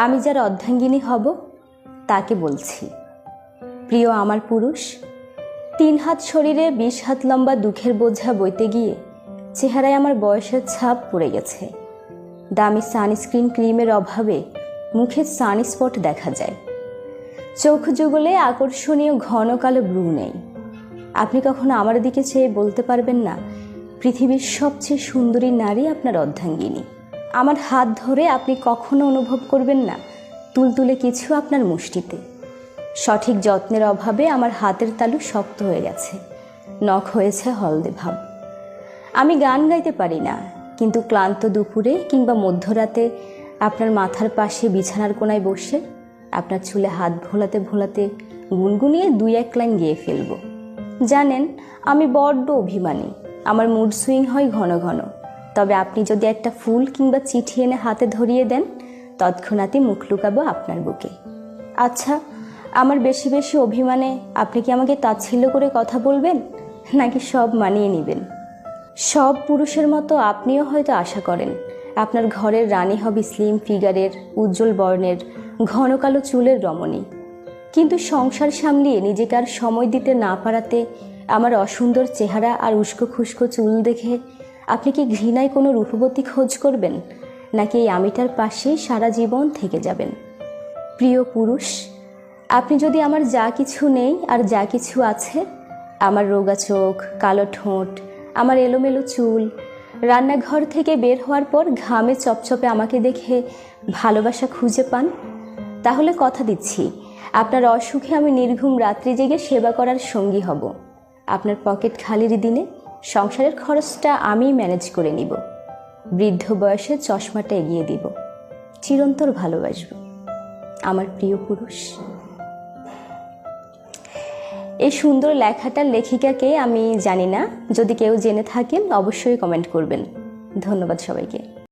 আমি যার অর্ধাঙ্গিনী হব তাকে বলছি, প্রিয় আমার পুরুষ। 3 হাত শরীরে 20 হাত লম্বা দুঃখের বোঝা বইতে গিয়ে চেহারায় আমার বয়সের ছাপ পড়ে গেছে। দামি সানস্ক্রিন ক্রিমের অভাবে মুখে সানস্পট দেখা যায়। চোখ যুগলে আকর্ষণীয় ঘন কালো ব্রু নেই। আপনি কখনো আমার দিকে চেয়ে বলতে পারবেন না, পৃথিবীর সবচেয়ে সুন্দরী নারী আপনার অর্ধাঙ্গিনী। আমার হাত ধরে আপনি কখনো অনুভব করবেন না তুলতুলে কিছু আপনার মুষ্টিতে। সঠিক যত্নের অভাবে আমার হাতের তালু শক্ত হয়ে গেছে, নখ হয়েছে হলদে ভাব। আমি গান গাইতে পারি না, কিন্তু ক্লান্ত দুপুরে কিংবা মধ্যরাতে আপনার মাথার পাশে বিছানার কোনায় বসে আপনার চুলে হাত ভোলাতে ভোলাতে গুনগুনিয়ে 2-1 লাইন গেয়ে ফেলব। জানেন, আমি বড্ড অভিমানী, আমার মুড সুইং হয় ঘন ঘন। তবে আপনি যদি একটা ফুল কিংবা চিঠি এনে হাতে ধরিয়ে দেন, তৎক্ষণাৎই মুখ লুকাবো আপনার বুকে। আচ্ছা, আমার বেশি বেশি অভিমানে আপনি কি আমাকে তাচ্ছিল্য করে কথা বলবেন, নাকি সব মানিয়ে নেবেন? সব পুরুষের মতো আপনিও হয়তো আশা করেন আপনার ঘরের রানী হবে স্লিম ফিগারের, উজ্জ্বল বর্ণের, ঘন কালো চুলের রমণী। কিন্তু সংসার সামলিয়ে নিজেকে আর সময় দিতে না পারাতে আমার অসুন্দর চেহারা আর উস্কো খুস্কো চুল দেখে আপনি কি ঘৃণায় কোনো রূপবতী খোঁজ করবেন, নাকি এই আমিটার পাশেই সারা জীবন থেকে যাবেন? প্রিয় পুরুষ, আপনি যদি আমার যা কিছু নেই আর যা কিছু আছে, আমার রোগা চোখ, কালো ঠোঁট, আমার এলোমেলো চুল, রান্নাঘর থেকে বের হওয়ার পর ঘামে চপচপে আমাকে দেখে ভালোবাসা খুঁজে পান, তাহলে কথা দিচ্ছি আপনার অসুখে আমি নির্ঘুম রাত্রি জেগে সেবা করার সঙ্গী হব। আপনার পকেট খালির দিনে সংসারের খরচটা আমি ম্যানেজ করে নিব। বৃদ্ধ বয়সে চশমাটা এগিয়ে দিব। চিরন্তর ভালোবাসব, আমার প্রিয় পুরুষ। এই সুন্দর লেখাটার লেখিকাকে আমি জানি না, যদি কেউ জেনে থাকেন অবশ্যই কমেন্ট করবেন। ধন্যবাদ সবাইকে।